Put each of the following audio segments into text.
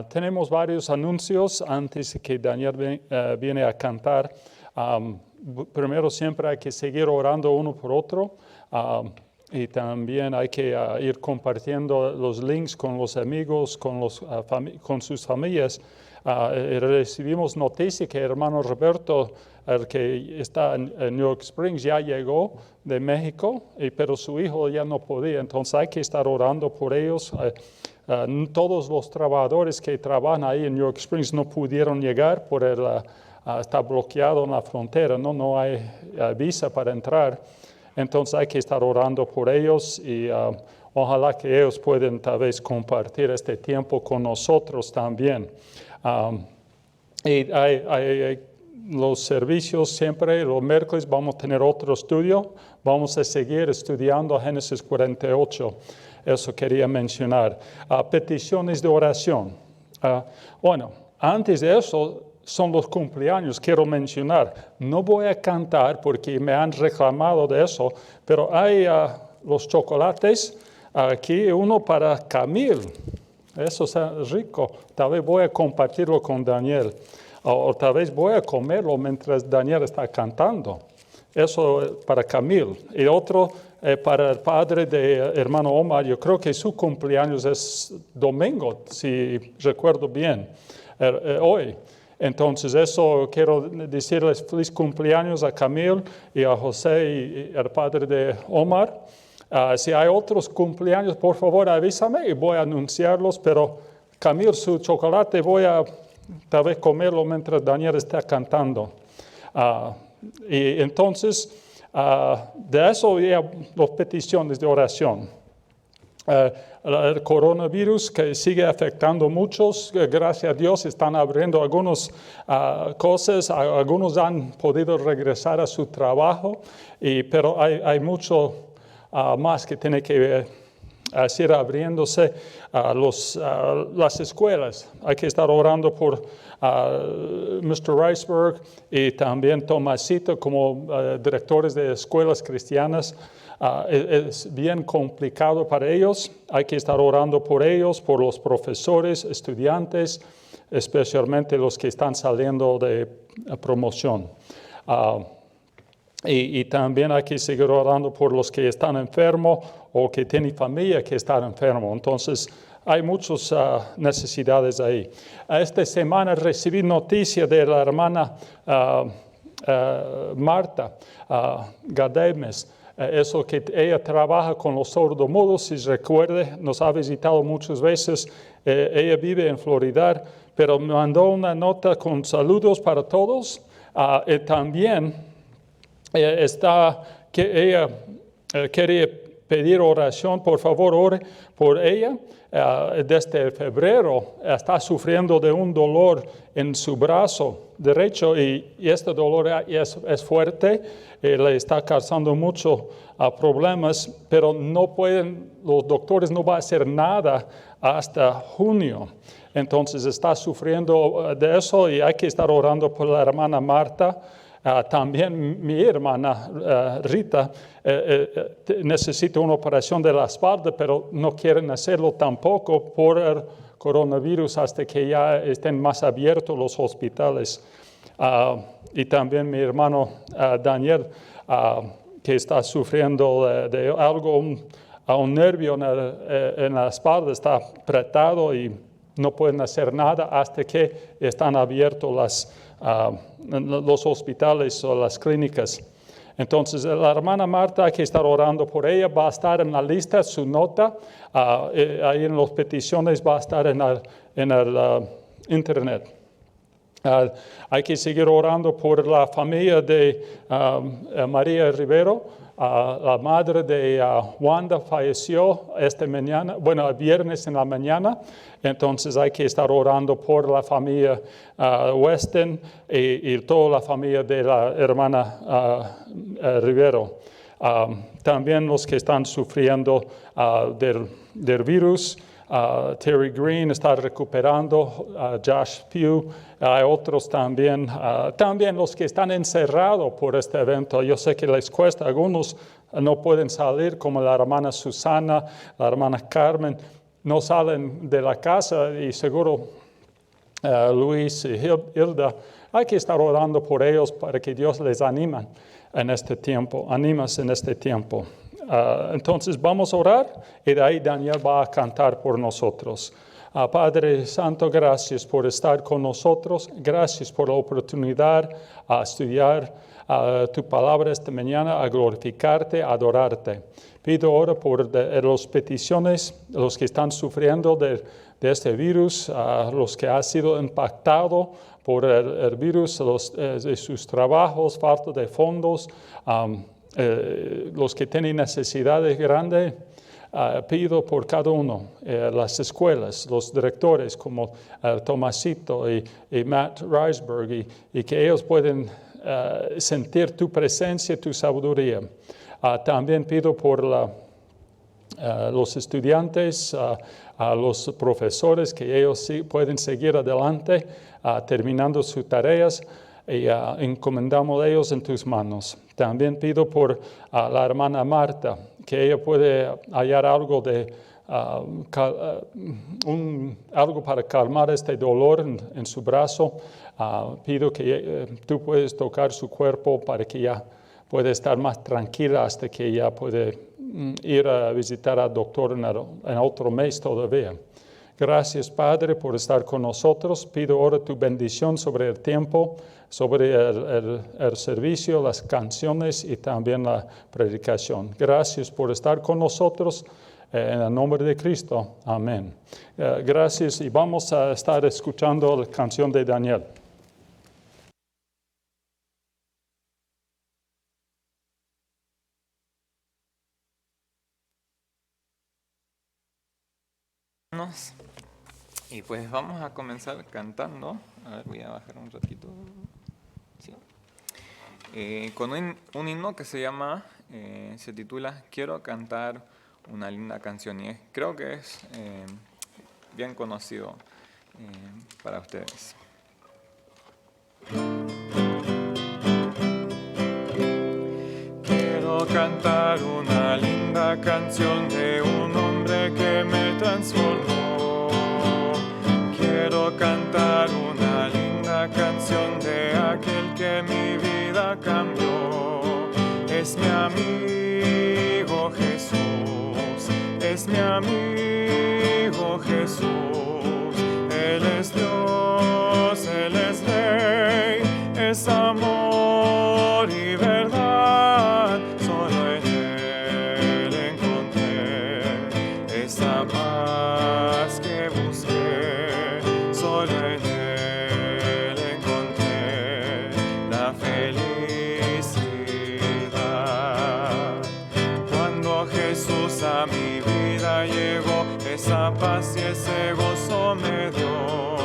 Tenemos varios anuncios antes de que Daniel viene a cantar. Primero, siempre hay que seguir orando uno por otro. Y también hay que ir compartiendo los links con los amigos, con sus familias. Recibimos noticia que el hermano Roberto, el que está en New York Springs, ya llegó de México, pero su hijo ya no podía. Entonces hay que estar orando por ellos. Todos los trabajadores que trabajan ahí en New York Springs no pudieron llegar por está bloqueado en la frontera, no hay visa para entrar. Entonces hay que estar orando por ellos y ojalá que ellos puedan tal vez compartir este tiempo con nosotros también. Y hay los servicios siempre, los miércoles vamos a tener otro estudio. Vamos a seguir estudiando Génesis 48. Eso quería mencionar. Peticiones de oración. Bueno, antes de eso son los cumpleaños, quiero mencionar. No voy a cantar porque me han reclamado de eso, pero hay los chocolates aquí, uno para Camille. Eso es rico. Tal vez voy a compartirlo con Daniel. O tal vez voy a comerlo mientras Daniel está cantando. Eso para Camille. Y otro para el padre de hermano Omar. Yo creo que su cumpleaños es domingo, si recuerdo bien, hoy. Entonces, eso quiero decirles feliz cumpleaños a Camille y a José y al padre de Omar. Si hay otros cumpleaños, por favor, avísame y voy a anunciarlos. Pero Camille, su chocolate voy a tal vez comerlo mientras Daniel está cantando. Y entonces, de eso ya las peticiones de oración. El coronavirus que sigue afectando a muchos, gracias a Dios están abriendo algunas cosas, algunos han podido regresar a su trabajo, pero hay mucho más que tiene que seguir abriéndose. Las escuelas, hay que estar orando por Mr. Riceberg y también Tomasito como directores de escuelas cristianas. Es bien complicado para ellos. Hay que estar orando por ellos, por los profesores, estudiantes, especialmente los que están saliendo de promoción. Y también hay que seguir orando por los que están enfermos o que tienen familia que está enfermo. Entonces, hay muchas necesidades ahí. Esta semana recibí noticia de la hermana Marta Gademes. Eso que ella trabaja con los sordomudos, si recuerde, nos ha visitado muchas veces. Ella vive en Florida, pero me mandó una nota con saludos para todos. Y también ella quería pedir oración, por favor, ore por ella. Desde febrero está sufriendo de un dolor en su brazo derecho y este dolor es fuerte, le está causando muchos problemas, pero los doctores no van a hacer nada hasta junio. Entonces está sufriendo de eso y hay que estar orando por la hermana Marta. También mi hermana Rita necesita una operación de la espalda, pero no quieren hacerlo tampoco por el coronavirus hasta que ya estén más abiertos los hospitales. Y también mi hermano Daniel, que está sufriendo de algo, un nervio en la espalda, está apretado y no pueden hacer nada hasta que están abiertos los hospitales o las clínicas. Entonces, la hermana Marta, hay que estar orando por ella. Va a estar en la lista, su nota, ahí en las peticiones va a estar en el internet. Hay que seguir orando por la familia de María Rivero. La madre de Wanda falleció el viernes en la mañana. Entonces hay que estar orando por la familia Weston y toda la familia de la hermana Rivero. También los que están sufriendo del virus. Terry Green está recuperando, Josh Pugh, hay otros también. También los que están encerrados por este evento. Yo sé que les cuesta, algunos no pueden salir, como la hermana Susana, la hermana Carmen. no salen de la casa y seguro Luis y Hilda, hay que estar orando por ellos para que Dios les anime en este tiempo, animas en este tiempo. Entonces vamos a orar y de ahí Daniel va a cantar por nosotros. Padre Santo, gracias por estar con nosotros. Gracias por la oportunidad a estudiar tu palabra esta mañana, a glorificarte, a adorarte. Pido ahora por las peticiones, los que están sufriendo de este virus, los que han sido impactados por el virus, de sus trabajos, falta de fondos, los que tienen necesidades grandes. Pido por cada uno, las escuelas, los directores como Tomasito y Matt Reisberg, y que ellos pueden sentir tu presencia, tu sabiduría. También pido por los estudiantes, a los profesores, que ellos pueden seguir adelante terminando sus tareas, y encomendamos a ellos en tus manos. También pido por la hermana Marta, que ella puede hallar algo algo para calmar este dolor en su brazo. Pido que tú puedes tocar su cuerpo para que ella pueda estar más tranquila hasta que ella puede ir a visitar al doctor en otro mes todavía. Gracias, Padre, por estar con nosotros. Pido ahora tu bendición sobre el tiempo, sobre el servicio, las canciones y también la predicación. Gracias por estar con nosotros. En el nombre de Cristo. Amén. Gracias y vamos a estar escuchando la canción de Daniel. Y pues vamos a comenzar cantando. A ver, voy a bajar un ratito. Sí. Con un himno que se titula Quiero cantar una linda canción, y creo que es bien conocido para ustedes. Quiero cantar una linda canción de un hombre que me transformó. Quiero cantar una linda canción de aquel que mi vida cambió. Es mi amigo Jesús, es mi amigo Jesús. Él es Dios, Él es Rey, es amor y verdad. Solo en Él encontré esa paz que busqué. Solo en Él encontré la felicidad. Cuando Jesús a mi vida llegó, esa paz y ese gozo me dio.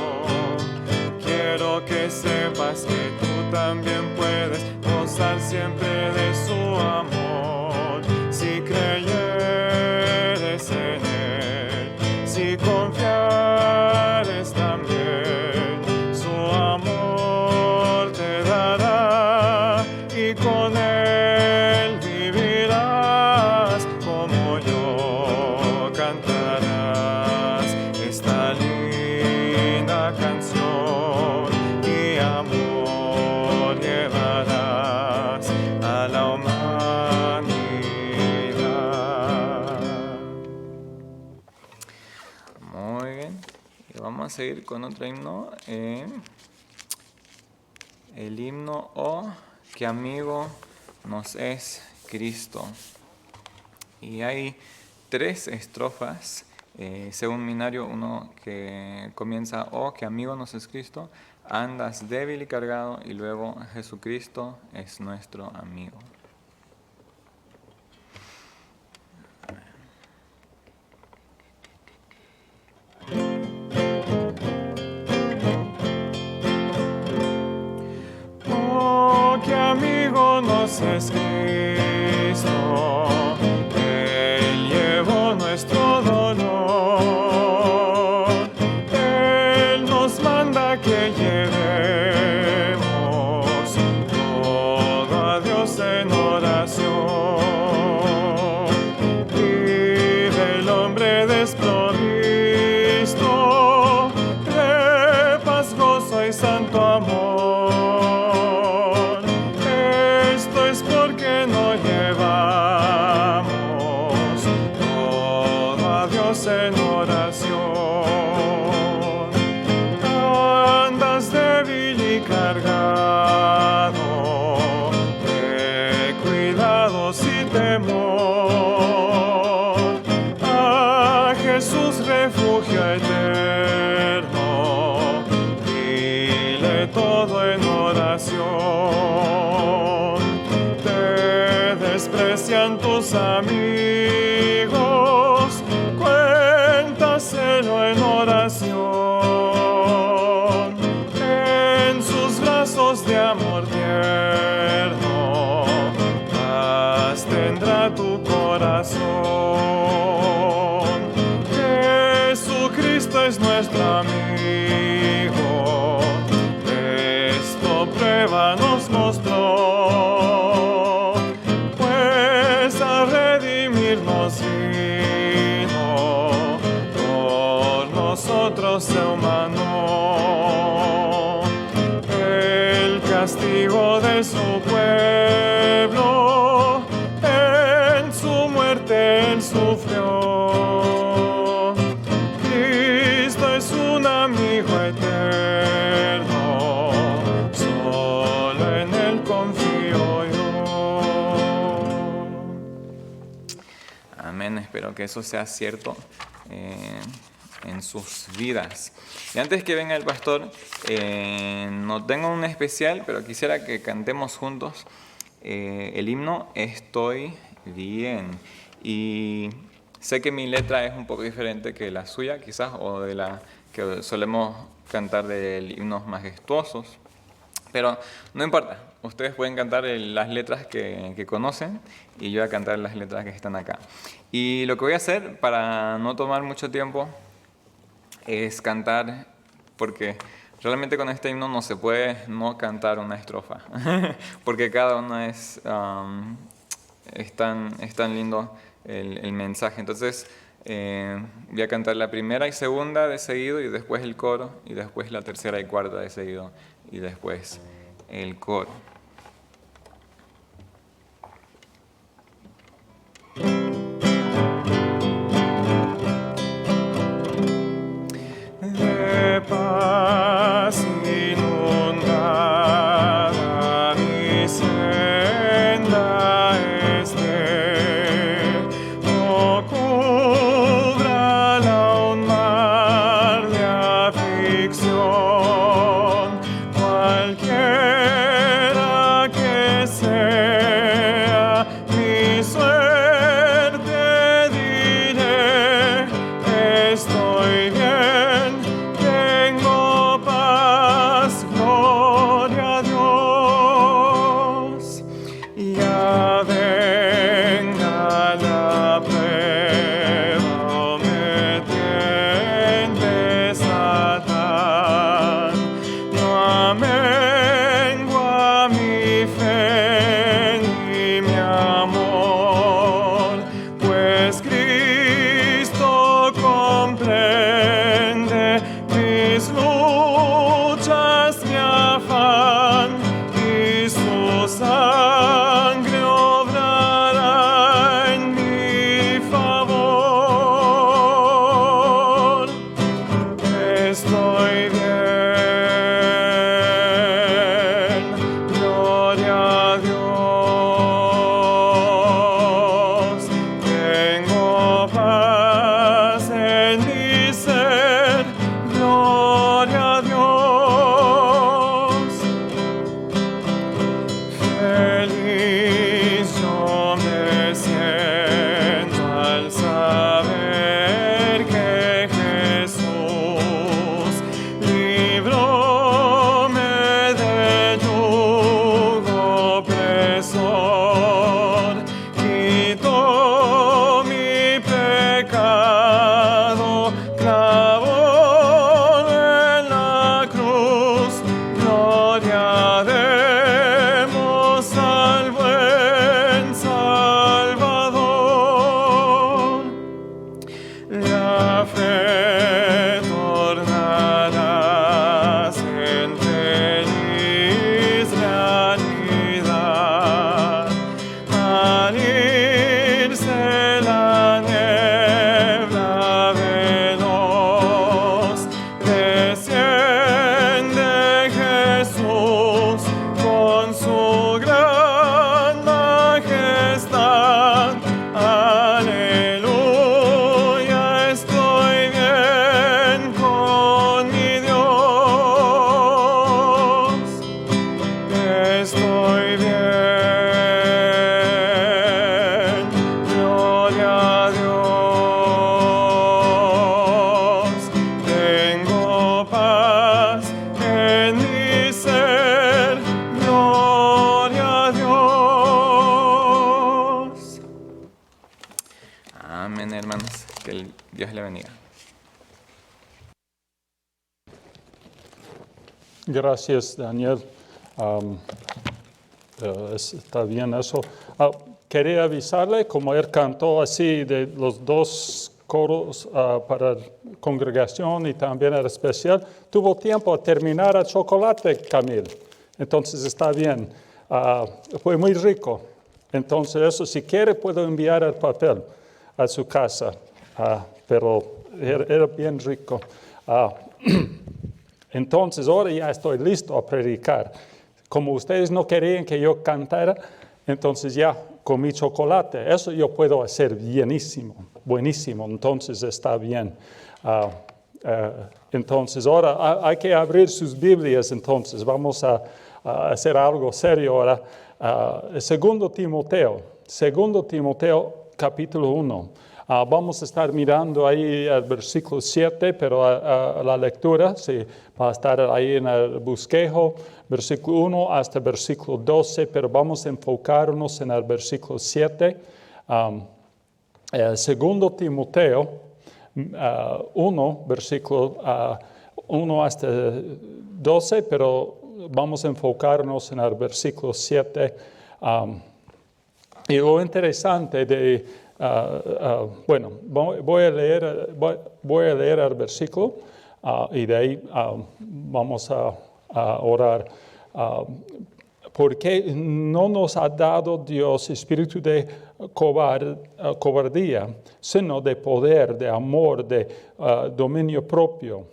Quiero que sepas que tú también puedes gozar siempre de su amor. Si creyeres en Él, si confiares también, su amor te dará y con Él vivirás como yo. Cantarás esta linda canción y amor llevarás a la humanidad. Muy bien, y vamos a seguir con otro himno, el himno Oh, qué amigo nos es Cristo. Y hay 3 estrofas, según Minario, uno que comienza Oh, qué amigo nos es Cristo, andas débil y cargado, y luego Jesucristo es nuestro amigo. Oh, qué amigo nos es Cristo, Él llevó nuestro dolor. Él nos manda que llevemos todo a Dios en oración. Vive el hombre desprovisto otro ser humano. El castigo de su pueblo, en su muerte Él sufrió. Cristo es un amigo eterno, solo en Él confío yo. Amén, espero que eso sea cierto en sus vidas. Y antes que venga el pastor, no tengo un especial, pero quisiera que cantemos juntos el himno Estoy Bien. Y sé que mi letra es un poco diferente que la suya, quizás, o de la que solemos cantar de himnos majestuosos, pero no importa. Ustedes pueden cantar las letras que conocen y yo voy a cantar las letras que están acá. Y lo que voy a hacer, para no tomar mucho tiempo, es cantar, porque realmente con este himno no se puede no cantar una estrofa, porque cada una es tan lindo el mensaje. Entonces voy a cantar la primera y segunda de seguido, y después el coro, y después la tercera y cuarta de seguido, y después el coro. De paz inundada mi senda no cúbrala un mar de aflicción, cualquiera que sea mi suerte, diré, estoy bien, tengo paz, gloria a Dios. Ya venga la prueba, me tiente Satán, no amengua mi fe ni mi amor, pues Cristo comprende mis luchas, mi afán, y su sangre obrará en mi favor. Estoy bien, gloria a Dios. Tengo paz en mi ser, gloria a Dios. Feliz yo me siento al saber que Jesús libróme del yugo opresor, quitó mi pecado, clavó en la cruz, gloria demos al buen Salvador. La fe tornará en feliz realidad, al irse la niebla veloz, desciende Jesús con su gran majestad. Aleluya, estoy bien con mi Dios. Estoy bien, gloria a Dios. Tengo paz en mi ser, gloria a Dios. Amén, hermanos. Que Dios le bendiga. Gracias, Daniel. Está bien eso. Quería avisarle, como él cantó así de los dos coros para congregación y también era especial, tuvo tiempo a terminar el chocolate, Camil. Entonces está bien. Fue muy rico. Entonces eso, si quiere, puedo enviar el papel a su casa. Pero era bien rico. Entonces ahora ya estoy listo a predicar. Como ustedes no querían que yo cantara, entonces ya comí chocolate. Eso yo puedo hacer buenísimo. Entonces está bien. Entonces ahora hay que abrir sus Biblias. Entonces vamos a hacer algo serio ahora. Segundo Timoteo capítulo 1. Vamos a estar mirando ahí el versículo 7, pero la lectura va a estar ahí en el bosquejo, versículo 1 hasta versículo 12, pero vamos a enfocarnos en el versículo 7. Segundo Timoteo 1, versículo 1 hasta 12, pero vamos a enfocarnos en el versículo 7. Y lo interesante bueno, voy a leer el versículo y de ahí vamos a orar. Porque no nos ha dado Dios espíritu de cobardía, sino de poder, de amor, de dominio propio.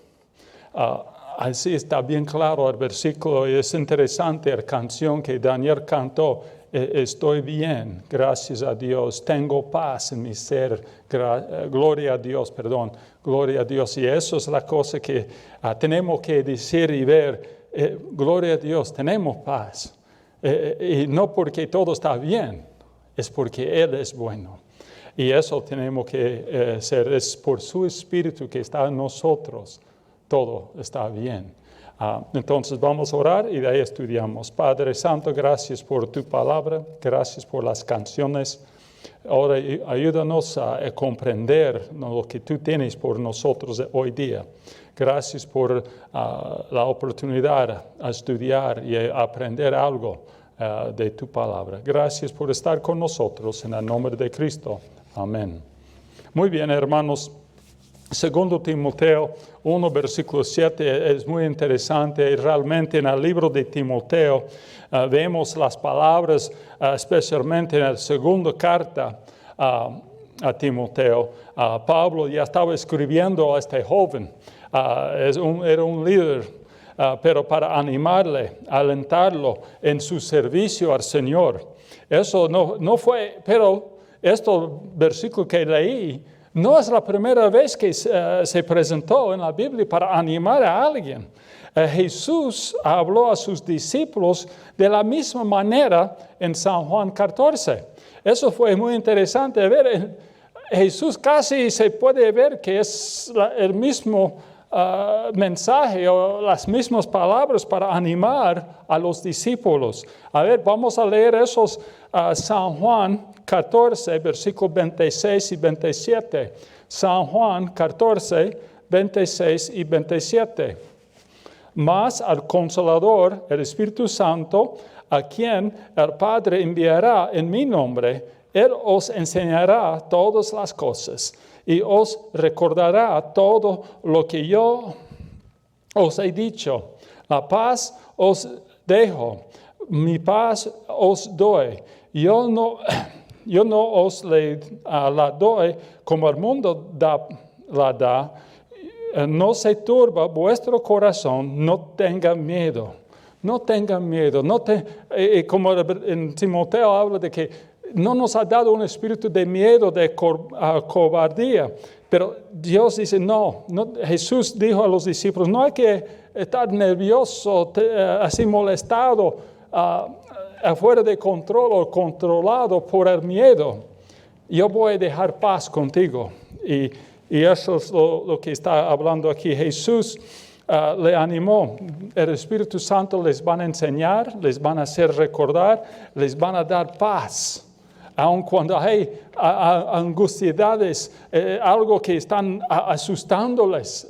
Así está bien claro el versículo y es interesante la canción que Daniel cantó. Estoy bien, gracias a Dios, tengo paz en mi ser, gloria a Dios. Y eso es la cosa que tenemos que decir y ver, gloria a Dios, tenemos paz. Y no porque todo está bien, es porque Él es bueno. Y eso tenemos que ser, es por su Espíritu que está en nosotros, todo está bien. Entonces vamos a orar y de ahí estudiamos. Padre Santo, gracias por tu palabra, gracias por las canciones. Ahora ayúdanos a comprender lo que tú tienes por nosotros hoy día. Gracias por la oportunidad a estudiar y a aprender algo de tu palabra. Gracias por estar con nosotros en el nombre de Cristo. Amén. Muy bien, hermanos. Segundo Timoteo 1, versículo 7 es muy interesante y realmente en el libro de Timoteo vemos las palabras, especialmente en la segunda carta a Timoteo. Pablo ya estaba escribiendo a este joven, era un líder, pero para animarle, alentarlo en su servicio al Señor. Eso no fue, pero este versículo que leí, no es la primera vez que se presentó en la Biblia para animar a alguien. Jesús habló a sus discípulos de la misma manera en San Juan 14. Eso fue muy interesante ver. Jesús casi se puede ver que es el mismo mensaje o las mismas palabras para animar a los discípulos. A ver, vamos a leer esos San Juan 14, versículos 26 y 27. San Juan 14, 26 y 27. Mas al Consolador, el Espíritu Santo, a quien el Padre enviará en mi nombre, Él os enseñará todas las cosas y os recordará todo lo que yo os he dicho. La paz os dejo, mi paz os doy. Yo no os la doy como el mundo la da. No se turba vuestro corazón, no tengan miedo. No tengan miedo. Como en Timoteo habla de que no nos ha dado un espíritu de miedo, de cobardía. Pero Dios dice, no. Jesús dijo a los discípulos, no hay que estar nervioso, así molestado, afuera de control o controlado por el miedo. Yo voy a dejar paz contigo. Y eso es lo que está hablando aquí. Jesús le animó. El Espíritu Santo les van a enseñar, les van a hacer recordar, les van a dar paz. Aun cuando hay angustiedades, algo que estaban asustándoles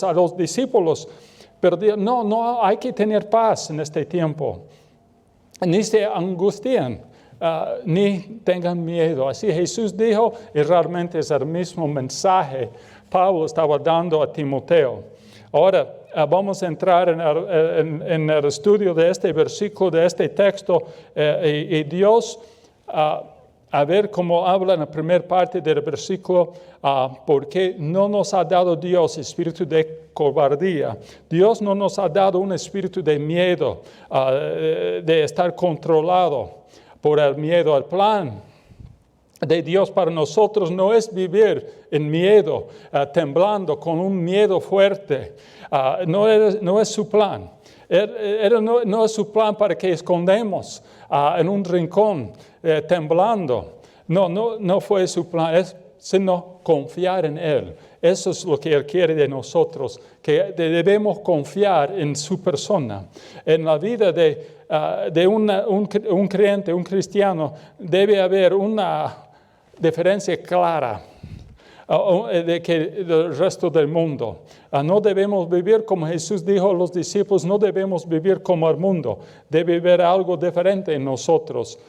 a los discípulos. Pero no hay que tener paz en este tiempo. Ni se angustien, ni tengan miedo. Así Jesús dijo, y realmente es el mismo mensaje Pablo estaba dando a Timoteo. Ahora vamos a entrar en el estudio de este versículo, de este texto, y Dios, a ver cómo habla en la primera parte del versículo, porque no nos ha dado Dios espíritu de cobardía. Dios no nos ha dado un espíritu de miedo, de estar controlado por el miedo. El plan de Dios para nosotros no es vivir en miedo, temblando con un miedo fuerte. No es su plan. No es su plan para que escondemos en un rincón temblando. No fue su plan, sino confiar en Él. Eso es lo que Él quiere de nosotros, que debemos confiar en su persona. En la vida de un creyente, un cristiano, debe haber una diferencia clara del resto del mundo. No debemos vivir como Jesús dijo a los discípulos, no debemos vivir como el mundo. Debe haber algo diferente en nosotros.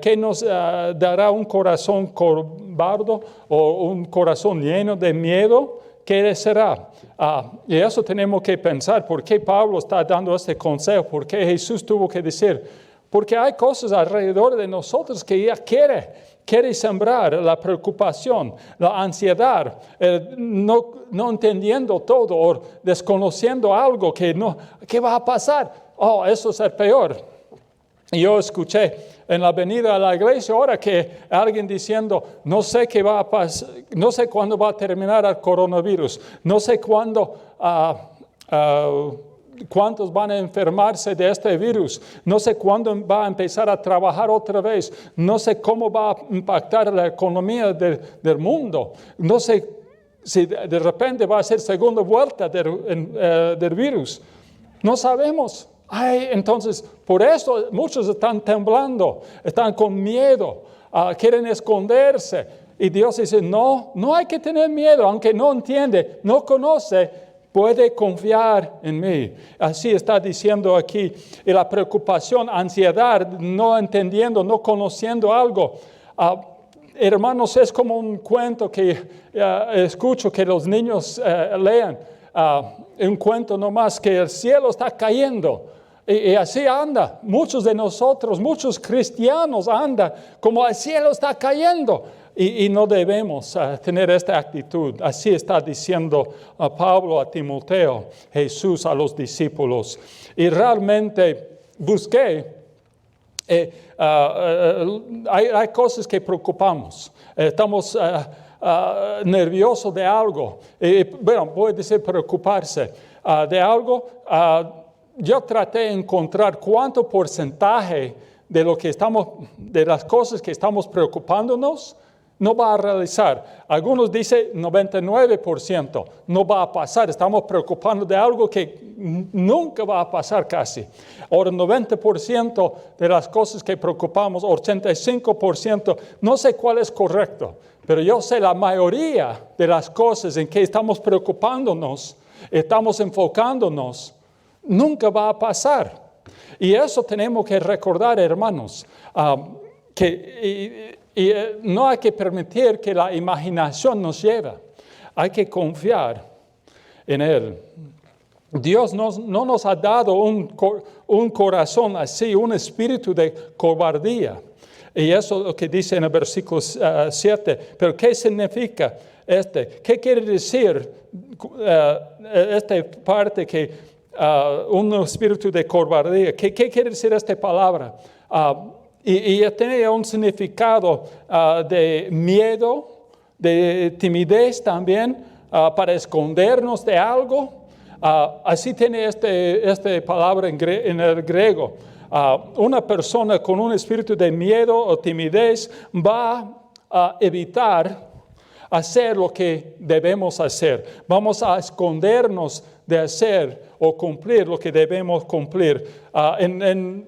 ¿Qué nos dará un corazón cobarde o un corazón lleno de miedo? ¿Qué será? Y eso tenemos que pensar. ¿Por qué Pablo está dando este consejo? ¿Por qué Jesús tuvo que decir? Porque hay cosas alrededor de nosotros que ella quiere sembrar, la preocupación, la ansiedad, no entendiendo todo o desconociendo algo ¿qué va a pasar? Eso es el peor. Yo escuché en la venida a la iglesia ahora que alguien diciendo, no sé qué va a pasar, no sé cuándo va a terminar el coronavirus, no sé cuándo cuántos van a enfermarse de este virus, no sé cuándo va a empezar a trabajar otra vez, no sé cómo va a impactar la economía del mundo, no sé si de repente va a ser segunda vuelta del virus, no sabemos. Entonces, por eso muchos están temblando, están con miedo, quieren esconderse. Y Dios dice, no hay que tener miedo, aunque no entiende, no conoce, puede confiar en mí. Así está diciendo aquí. Y la preocupación, ansiedad, no entendiendo, no conociendo algo. Hermanos, es como un cuento que escucho que los niños lean. Un cuento nomás que el cielo está cayendo. Y así anda. Muchos de nosotros, muchos cristianos andan como el cielo está cayendo. Y no debemos tener esta actitud. Así está diciendo Pablo a Timoteo, Jesús a los discípulos. Y realmente busqué, hay cosas que preocupamos. Estamos nerviosos de algo. Voy a decir preocuparse de algo. Yo traté de encontrar cuánto porcentaje de las cosas que estamos preocupándonos no va a realizar. Algunos dicen 99% no va a pasar. Estamos preocupando de algo que nunca va a pasar casi. Ahora 90% de las cosas que preocupamos, 85%, no sé cuál es correcto, pero yo sé la mayoría de las cosas en que estamos preocupándonos, estamos enfocándonos, nunca va a pasar. Y eso tenemos que recordar, hermanos, que no hay que permitir que la imaginación nos lleve. Hay que confiar en Él. Dios no nos ha dado un corazón así, un espíritu de cobardía. Y eso es lo que dice en el versículo 7. Pero ¿qué significa ¿Qué quiere decir esta parte que un espíritu de cobardía? ¿Qué quiere decir esta palabra? Y tiene un significado de miedo, de timidez también, para escondernos de algo. Así tiene esta palabra en el griego. Una persona con un espíritu de miedo o timidez va a evitar hacer lo que debemos hacer. Vamos a escondernos de hacer o cumplir lo que debemos cumplir.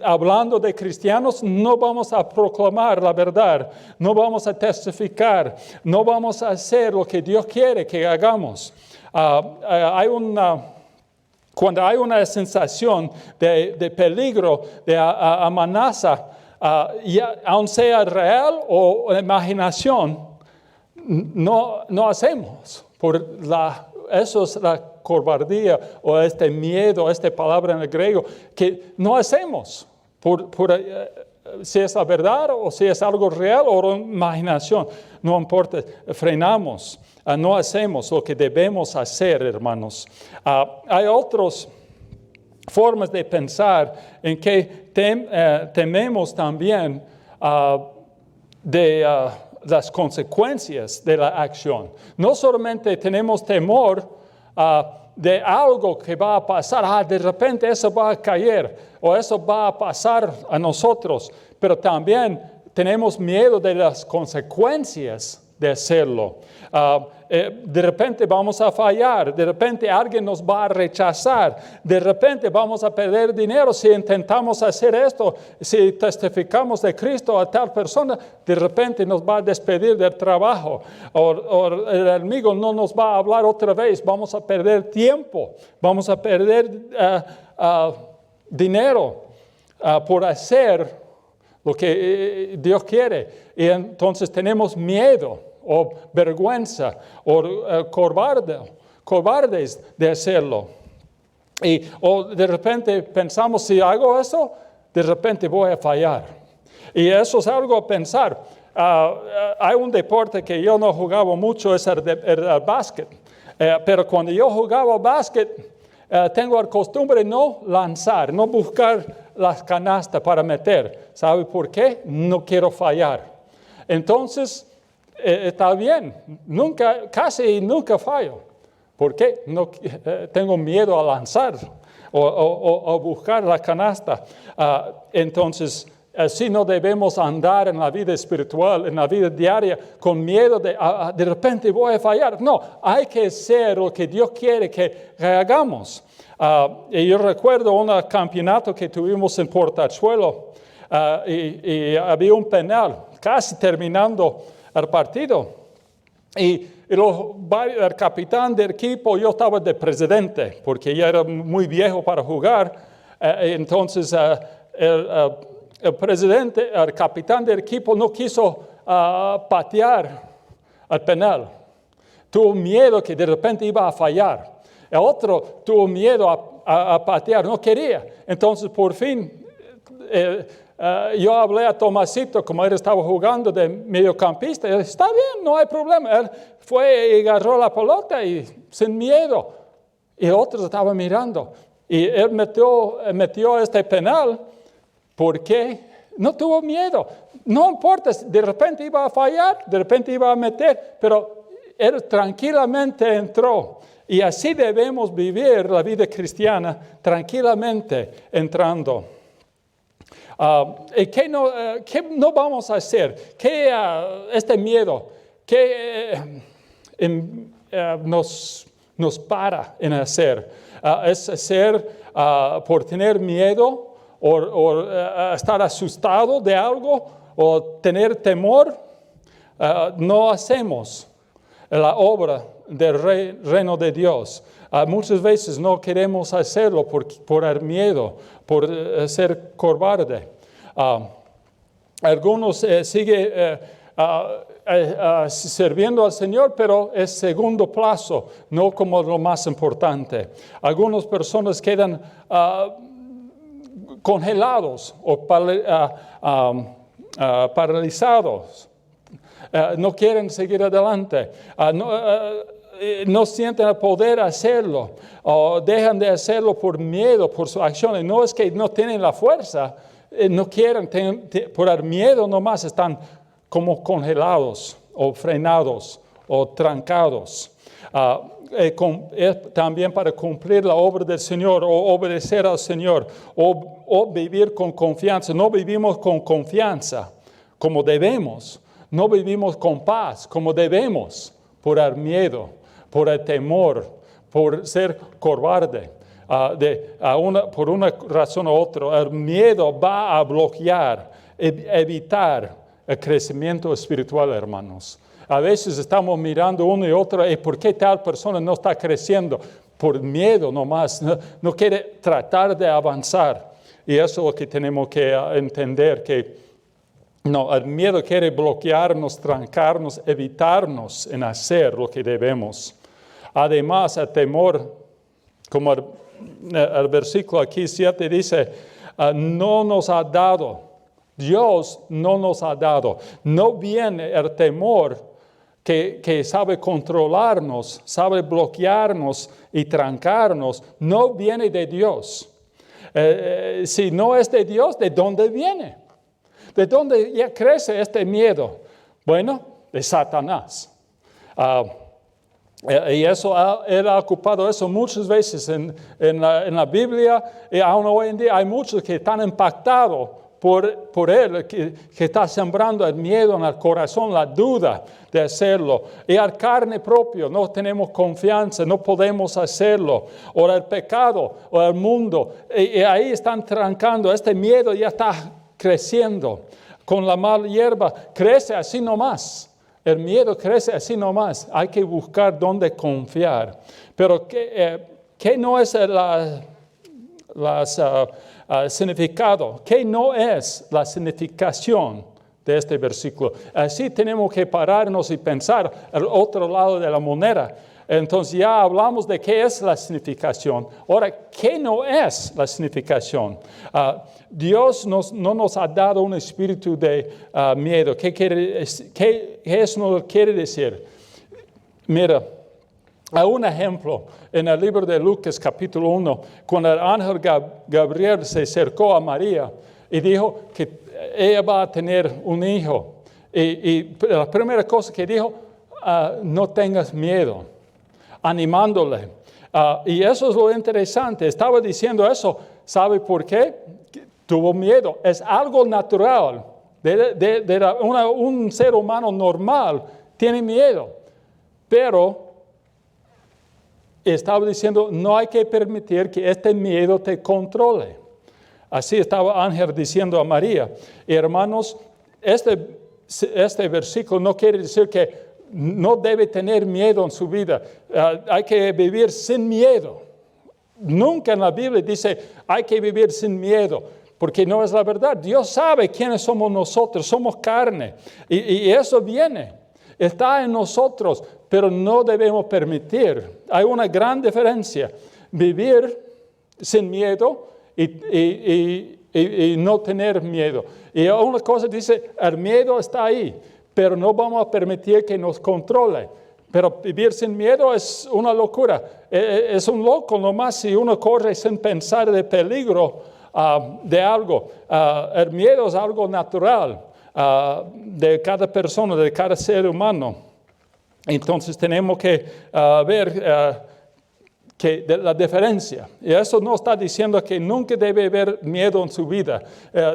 Hablando de cristianos, no vamos a proclamar la verdad, no vamos a testificar, no vamos a hacer lo que Dios quiere que hagamos. Cuando hay una sensación de peligro, de amenaza, aun sea real o imaginación, no hacemos. Eso es la cobardía o este miedo, esta palabra en el griego, que no hacemos si es la verdad o si es algo real o imaginación. No importa, frenamos, no hacemos lo que debemos hacer, hermanos. Hay otras formas de pensar en que tememos también de las consecuencias de la acción. No solamente tenemos temor de algo que va a pasar, de repente eso va a caer o eso va a pasar a nosotros, pero también tenemos miedo de las consecuencias de hacerlo. De repente vamos a fallar, de repente alguien nos va a rechazar, de repente vamos a perder dinero si intentamos hacer esto, si testificamos de Cristo a tal persona, de repente nos va a despedir del trabajo, o el enemigo no nos va a hablar otra vez, vamos a perder tiempo, vamos a perder dinero por hacer lo que Dios quiere, y entonces tenemos miedo o vergüenza o cobardes de hacerlo. O de repente pensamos, si hago eso, de repente voy a fallar. Y eso es algo a pensar. Hay un deporte que yo no jugaba mucho, es el básquet. Pero cuando yo jugaba básquet, tengo la costumbre de no lanzar, no buscar las canastas para meter. ¿Sabe por qué? No quiero fallar. Entonces, está bien, casi nunca fallo. ¿Por qué? No, tengo miedo a lanzar o buscar la canasta. Entonces, así no debemos andar en la vida espiritual, en la vida diaria, con miedo de repente voy a fallar. No, hay que hacer lo que Dios quiere que hagamos. Y yo recuerdo un campeonato que tuvimos en Portachuelo y había un penal, casi terminando el partido. Y el capitán del equipo, yo estaba de presidente, porque ya era muy viejo para jugar. Entonces, el capitán del equipo no quiso patear el penal. Tuvo miedo que de repente iba a fallar. El otro tuvo miedo a patear, no quería. Entonces, por fin, yo hablé a Tomasito, como él estaba jugando de mediocampista, y él está bien, no hay problema. Él fue y agarró la pelota y sin miedo. Y el otro estaba mirando. Y él metió este penal porque no tuvo miedo. No importa, de repente iba a fallar, de repente iba a meter, pero él tranquilamente entró. Y así debemos vivir la vida cristiana, tranquilamente entrando. ¿Qué no vamos a hacer? ¿Qué este miedo? ¿Qué nos para en hacer? ¿Es hacer por tener miedo o estar asustado de algo o tener temor? No hacemos la obra del reino de Dios. Muchas veces no queremos hacerlo por el miedo, por ser cobarde. Algunos siguen sirviendo al Señor, pero es segundo plazo, no como lo más importante. Algunas personas quedan congelados o paralizados. No quieren seguir adelante. No sienten el poder hacerlo, o dejan de hacerlo por miedo, por sus acciones. No es que no tienen la fuerza, no quieren, por el miedo nomás están como congelados, o frenados, o trancados. También para cumplir la obra del Señor, o obedecer al Señor, o vivir con confianza. No vivimos con confianza como debemos, no vivimos con paz como debemos, por el miedo, por el temor, por ser cobarde, por una razón u otra. El miedo va a bloquear, evitar el crecimiento espiritual, hermanos. A veces estamos mirando uno y otro, ¿y por qué tal persona no está creciendo? Por miedo nomás, no quiere tratar de avanzar. Y eso es lo que tenemos que entender, que no, el miedo quiere bloquearnos, trancarnos, evitarnos en hacer lo que debemos. Además, el temor, como el versículo aquí 7 dice, no nos ha dado. Dios no nos ha dado. No viene el temor que sabe controlarnos, sabe bloquearnos y trancarnos. No viene de Dios. Si no es de Dios, ¿de dónde viene? ¿De dónde ya crece este miedo? Bueno, de Satanás. Y eso, él ha ocupado eso muchas veces en la Biblia, y aún hoy en día hay muchos que están impactados por él, que está sembrando el miedo en el corazón, la duda de hacerlo. Y al carne propio, no tenemos confianza, no podemos hacerlo. O el pecado, o el mundo, y ahí están trancando, este miedo ya está creciendo. Con la mala hierba, crece así nomás. El miedo crece así nomás. Hay que buscar dónde confiar. Pero ¿qué no es el significado? ¿Qué no es la significación de este versículo? Así tenemos que pararnos y pensar al otro lado de la moneda. Entonces ya hablamos de qué es la significación. Ahora, ¿qué no es la significación? Dios no nos ha dado un espíritu de miedo. ¿Qué eso nos quiere decir? Mira, hay un ejemplo en el libro de Lucas capítulo 1, cuando el ángel Gabriel se acercó a María y dijo que ella va a tener un hijo. Y la primera cosa que dijo, no tengas miedo, animándole. Y eso es lo interesante. Estaba diciendo eso. ¿Sabe por qué? Tuvo miedo. Es algo natural. Un ser humano normal tiene miedo. Pero estaba diciendo, no hay que permitir que este miedo te controle. Así estaba Ángel diciendo a María. Y hermanos, este versículo no quiere decir que no debe tener miedo en su vida. Hay que vivir sin miedo. Nunca en la Biblia dice, hay que vivir sin miedo, porque no es la verdad. Dios sabe quiénes somos nosotros, somos carne. Y eso viene, está en nosotros, pero no debemos permitir. Hay una gran diferencia. Vivir sin miedo y no tener miedo. Y una cosa dice, el miedo está ahí, pero no vamos a permitir que nos controle. Pero vivir sin miedo es una locura. Es un loco nomás si uno corre sin pensar de peligro de algo. El miedo es algo natural de cada persona, de cada ser humano. Entonces tenemos que ver la diferencia. Y eso no está diciendo que nunca debe haber miedo en su vida.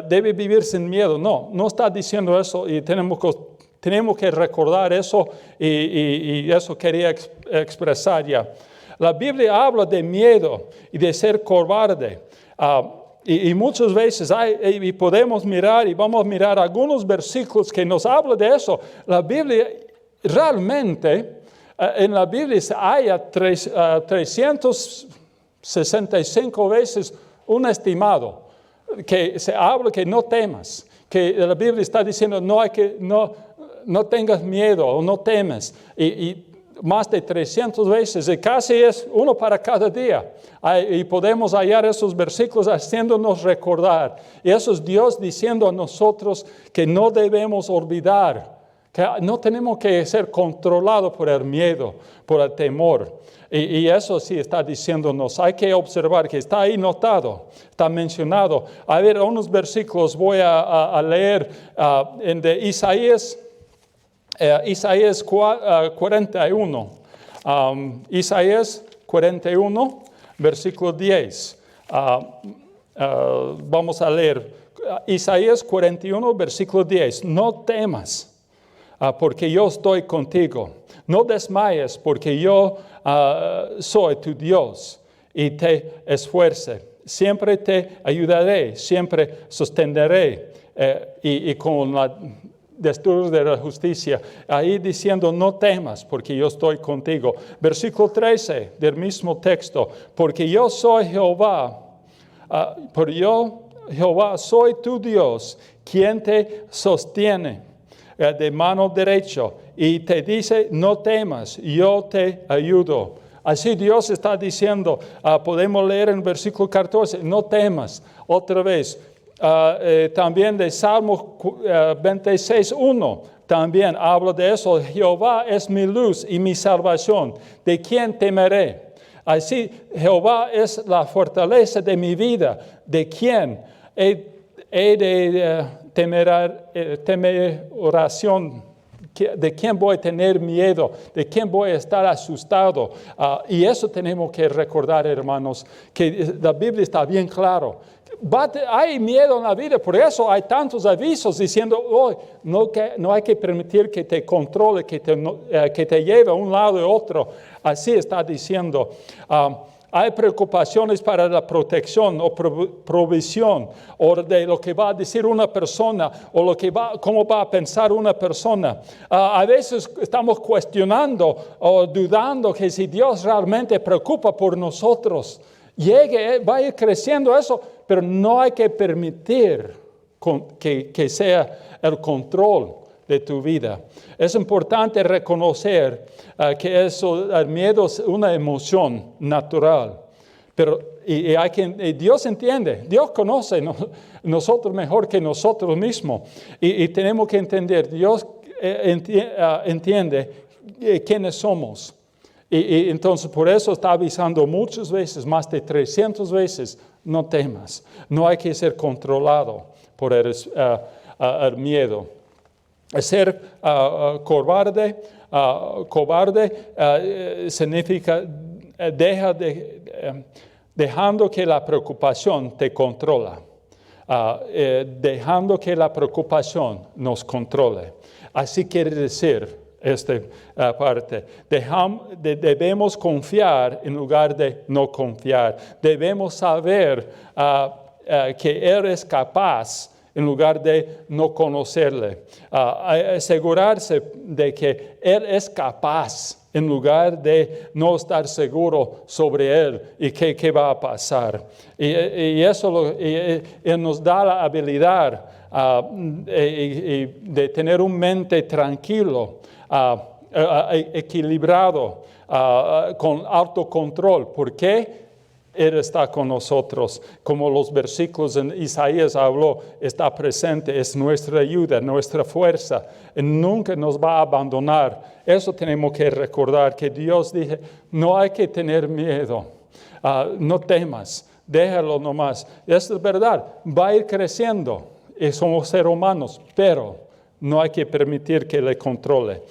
Debe vivir sin miedo. No está diciendo eso y tenemos que recordar eso y eso quería expresar ya. La Biblia habla de miedo y de ser cobarde. Y muchas veces y podemos mirar y vamos a mirar algunos versículos que nos hablan de eso. La Biblia realmente, en la Biblia se halla 365 veces un estimado que se habla que no temas. Que la Biblia está diciendo no tengas miedo o no temes. Y más de 300 veces, y casi es uno para cada día. Y podemos hallar esos versículos haciéndonos recordar. Y eso es Dios diciendo a nosotros que no debemos olvidar, que no tenemos que ser controlados por el miedo, por el temor. Y eso sí está diciéndonos, hay que observar que está ahí notado, está mencionado. A ver, unos versículos voy a leer en de Isaías 41. Isaías 41, versículo 10. Vamos a leer Isaías 41, versículo 10. No temas, porque yo estoy contigo. No desmayes, porque yo soy tu Dios y te esfuerce. Siempre te ayudaré, siempre sostendré. Y con la destruir de la justicia, ahí diciendo no temas porque yo estoy contigo. Versículo 13 del mismo texto, porque yo soy Jehová, Jehová soy tu Dios, quien te sostiene de mano derecha y te dice no temas, yo te ayudo. Así Dios está diciendo, podemos leer en el versículo 14, no temas. Otra vez, también de Salmo 26:1, también habla de eso. Jehová es mi luz y mi salvación. ¿De quién temeré? Así, Jehová es la fortaleza de mi vida. ¿De quién he de temer oración? ¿De quién voy a tener miedo? ¿De quién voy a estar asustado? Y eso tenemos que recordar, hermanos, que la Biblia está bien claro. Hay miedo en la vida, por eso hay tantos avisos diciendo, no hay que permitir que te controle, que te lleve a un lado y otro. Así está diciendo. Hay preocupaciones para la protección o provisión, o de lo que va a decir una persona, o cómo va a pensar una persona. A veces estamos cuestionando o dudando que si Dios realmente preocupa por nosotros, vaya creciendo eso, pero no hay que permitir que sea el control de tu vida. Es importante reconocer que el miedo es una emoción natural, pero Dios entiende, Dios conoce nosotros mejor que nosotros mismos, y tenemos que entender, Dios entiende quiénes somos. Y entonces por eso está avisando muchas veces, más de 300 veces, no temas. No hay que ser controlado por el miedo. Ser cobarde significa dejando que la preocupación te controla. Dejando que la preocupación nos controle. Así quiere decir esta parte. Debemos confiar en lugar de no confiar. Debemos saber que Él es capaz en lugar de no conocerle. Asegurarse de que Él es capaz en lugar de no estar seguro sobre Él y qué va a pasar. Y eso Él nos da la habilidad de tener un mente tranquilo, equilibrado, con autocontrol. ¿Por qué? Él está con nosotros. Como los versículos en Isaías habló, está presente, es nuestra ayuda, nuestra fuerza. Nunca nos va a abandonar. Eso tenemos que recordar, que Dios dice, no hay que tener miedo, no temas, déjalo nomás. Eso es verdad, va a ir creciendo, y somos seres humanos, pero no hay que permitir que le controle.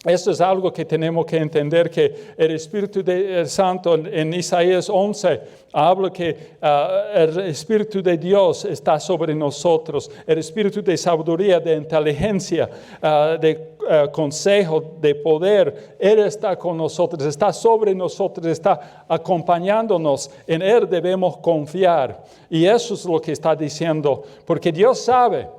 Esto es algo que tenemos que entender, que el Espíritu Santo en Isaías 11 habla que el Espíritu de Dios está sobre nosotros, el Espíritu de sabiduría, de inteligencia, de consejo, de poder. Él está con nosotros, está sobre nosotros, está acompañándonos. En Él debemos confiar. Y eso es lo que está diciendo, porque Dios sabe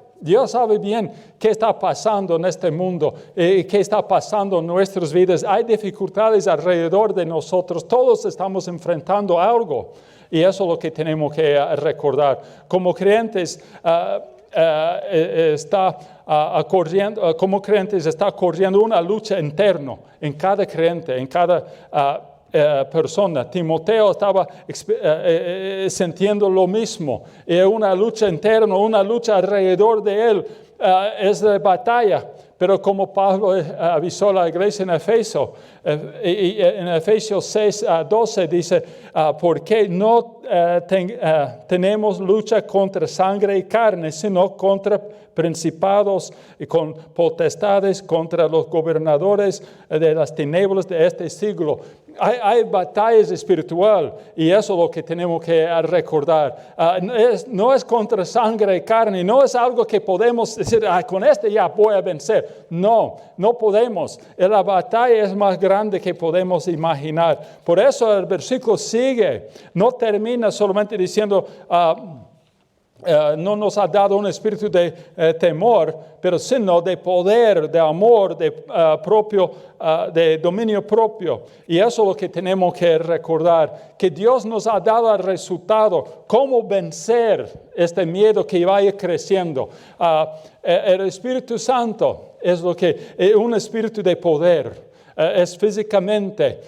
bien qué está pasando en este mundo, qué está pasando en nuestras vidas. Hay dificultades alrededor de nosotros. Todos estamos enfrentando algo. Y eso es lo que tenemos que recordar. Como creyentes, está corriendo una lucha interna en cada creyente, en cada persona. Timoteo estaba sintiendo lo mismo. Una lucha interna, una lucha alrededor de él. Es de batalla. Pero como Pablo avisó a la iglesia en Efesios, en Efesios 6:12 dice, porque no tenemos lucha contra sangre y carne, sino contra principados y con potestades, contra los gobernadores de las tinieblas de este siglo. Hay batallas espirituales, y eso es lo que tenemos que recordar. No es contra sangre y carne, no es algo que podemos decir, con este ya voy a vencer. No podemos. La batalla es más grande que podemos imaginar. Por eso el versículo sigue, no termina solamente diciendo, no nos ha dado un espíritu de temor, pero sino de poder, de amor, de dominio propio. Y eso es lo que tenemos que recordar, que Dios nos ha dado el resultado, cómo vencer este miedo que vaya creciendo. El Espíritu Santo es un espíritu de poder. es físicamente,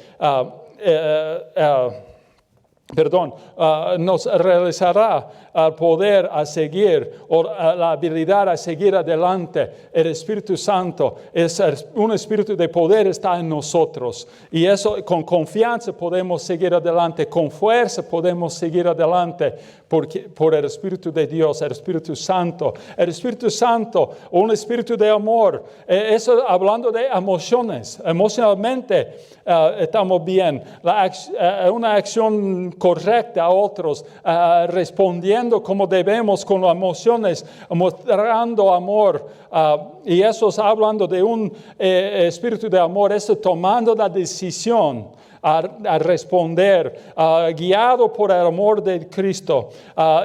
nos realizará al poder a seguir, o la habilidad a seguir adelante. El Espíritu Santo es un espíritu de poder, está en nosotros. Y eso, con confianza podemos seguir adelante, con fuerza podemos seguir adelante, por el Espíritu de Dios, el Espíritu Santo. El Espíritu Santo, un espíritu de amor. Eso hablando de emociones. Emocionalmente estamos bien. Una acción correcta a otros, respondiendo como debemos con las emociones, mostrando amor. Y eso es hablando de un espíritu de amor, eso tomando la decisión a responder, guiado por el amor de Cristo,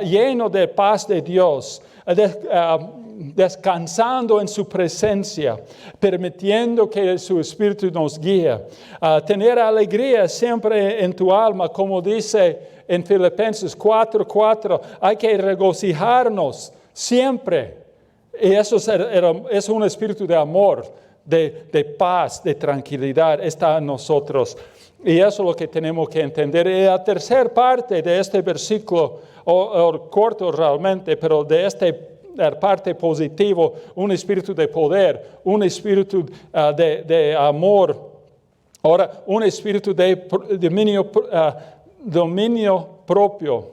lleno de paz de Dios, descansando en su presencia, permitiendo que su Espíritu nos guíe. Tener alegría siempre en tu alma, como dice en Filipenses 4:4, hay que regocijarnos siempre. Y eso es un espíritu de amor, de paz, de tranquilidad, está en nosotros. Y eso es lo que tenemos que entender. Y la tercera parte de este versículo, o corto realmente, pero de la parte positiva, un espíritu de poder, un espíritu de amor, ahora un espíritu de dominio propio,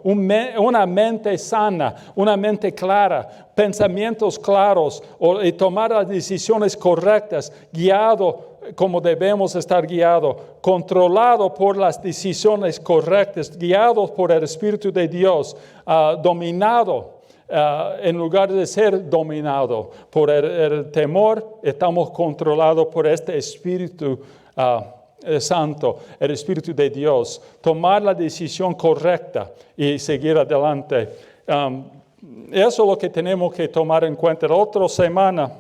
una mente sana, una mente clara, pensamientos claros, y tomar las decisiones correctas, guiado como debemos estar guiados, controlado por las decisiones correctas, guiados por el Espíritu de Dios, dominado. En lugar de ser dominado por el temor, estamos controlados por este Espíritu Santo, el Espíritu de Dios. Tomar la decisión correcta y seguir adelante. Eso es lo que tenemos que tomar en cuenta. La otra semana,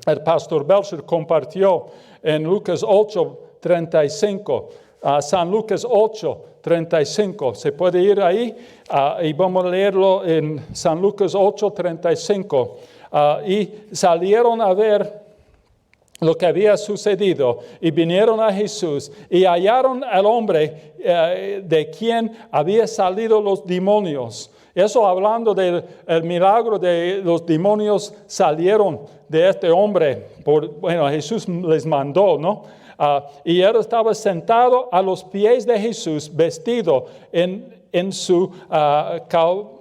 el pastor Belcher compartió en Lucas 8:35, San Lucas 8:35. Se puede ir ahí y vamos a leerlo en San Lucas 8:35. Y salieron a ver lo que había sucedido y vinieron a Jesús y hallaron al hombre de quien había salido los demonios. Eso hablando del milagro de los demonios salieron de este hombre. Jesús les mandó, ¿no? Y él estaba sentado a los pies de Jesús, vestido en su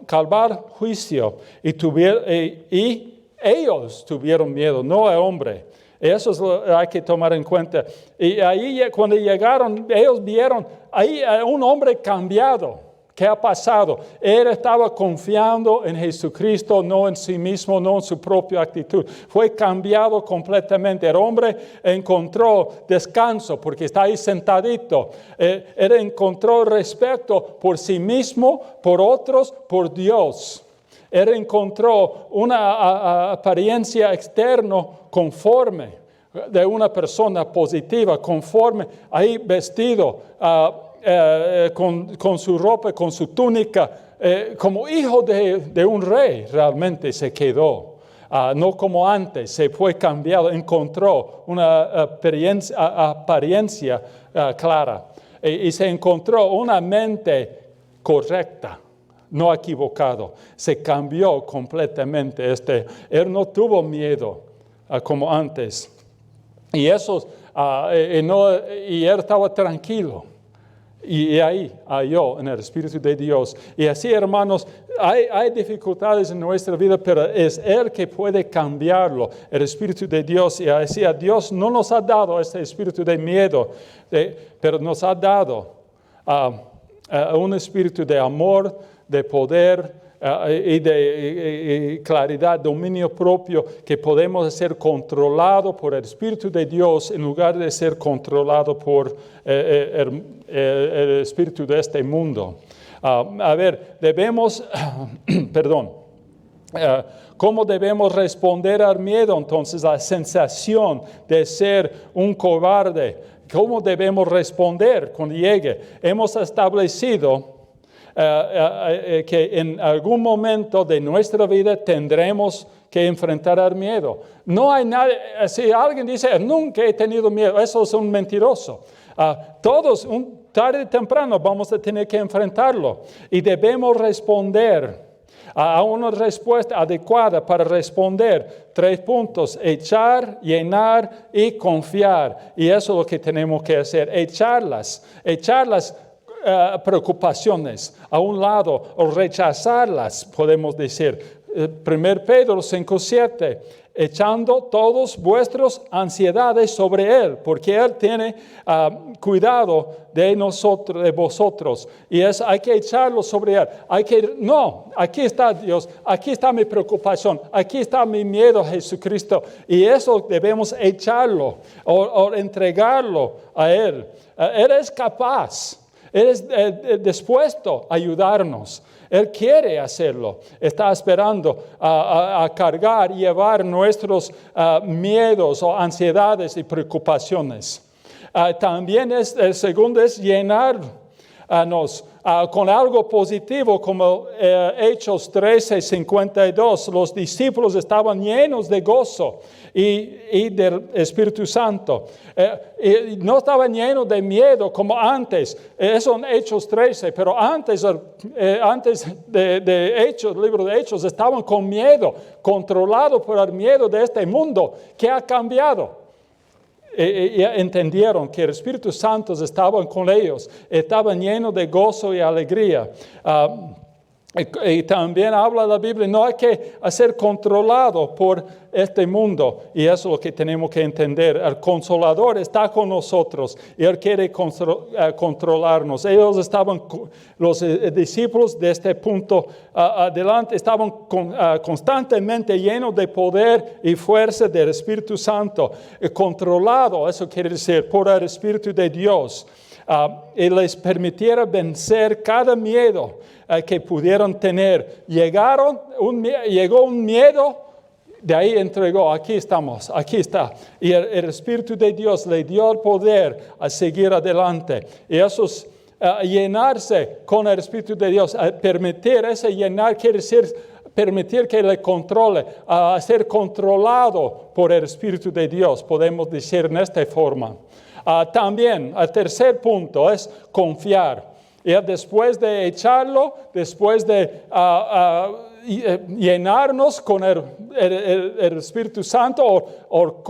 cabal juicio. Y ellos tuvieron miedo, no el hombre. Eso es lo que hay que tomar en cuenta. Y ahí cuando llegaron, ellos vieron ahí a un hombre cambiado. ¿Qué ha pasado? Él estaba confiando en Jesucristo, no en sí mismo, no en su propia actitud. Fue cambiado completamente. El hombre encontró descanso porque está ahí sentadito. Él encontró respeto por sí mismo, por otros, por Dios. Él encontró una apariencia externa conforme de una persona positiva, conforme ahí vestido, con su ropa, con su túnica, como hijo de un rey realmente se quedó. No como antes, se fue cambiado, encontró una apariencia clara y se encontró una mente correcta. No equivocado, se cambió completamente. Él no tuvo miedo como antes. Y eso, y él estaba tranquilo. Y ahí halló en el Espíritu de Dios. Y así, hermanos, hay dificultades en nuestra vida, pero es Él que puede cambiarlo, el Espíritu de Dios. Y así, Dios no nos ha dado este espíritu de miedo, pero nos ha dado un espíritu de amor, de poder y de claridad, dominio propio, que podemos ser controlados por el Espíritu de Dios en lugar de ser controlados por el espíritu de este mundo. Debemos, ¿cómo debemos responder al miedo? Entonces, la sensación de ser un cobarde, ¿cómo debemos responder cuando llegue? Hemos establecido que en algún momento de nuestra vida tendremos que enfrentar al miedo. No hay nada, si alguien dice, nunca he tenido miedo, eso es un mentiroso. Todos, tarde o temprano, vamos a tener que enfrentarlo y debemos responder a una respuesta adecuada para responder. 3 puntos: echar, llenar y confiar. Y eso es lo que tenemos que hacer, echar las preocupaciones a un lado o rechazarlas, podemos decir. 1 Pedro 5:7, echando todas vuestras ansiedades sobre Él, porque Él tiene cuidado de nosotros, de vosotros. Y hay que echarlo sobre Él. Aquí está Dios, aquí está mi preocupación, aquí está mi miedo a Jesucristo. Y eso debemos echarlo o entregarlo a Él. Él es capaz, Él es dispuesto a ayudarnos. Él quiere hacerlo. Está esperando a cargar y llevar nuestros miedos o ansiedades y preocupaciones. También el segundo es llenarnos con algo positivo, como Hechos 13:52. Los discípulos estaban llenos de gozo y del Espíritu Santo. Y no estaban llenos de miedo como antes. Eso en Hechos 13, pero antes de Hechos, el libro de Hechos, estaban con miedo, controlados por el miedo de este mundo que ha cambiado. Y entendieron que el Espíritu Santo estaba con ellos, estaban llenos de gozo y alegría. Y también habla la Biblia, no hay que ser controlado por este mundo, y eso es lo que tenemos que entender. El Consolador está con nosotros y Él quiere controlarnos. Ellos estaban, los discípulos de este punto adelante, estaban constantemente llenos de poder y fuerza del Espíritu Santo, controlado, eso quiere decir, por el Espíritu de Dios. Y les permitiera vencer cada miedo que pudieran tener. Llegó un miedo, de ahí entregó, aquí estamos, aquí está. Y el Espíritu de Dios le dio el poder a seguir adelante. Y eso es llenarse con el Espíritu de Dios. Permitir ese llenar quiere decir permitir que le controle, ser controlado por el Espíritu de Dios, podemos decir en esta forma. También, el tercer punto es confiar. Y después de echarlo, después de llenarnos con el Espíritu Santo o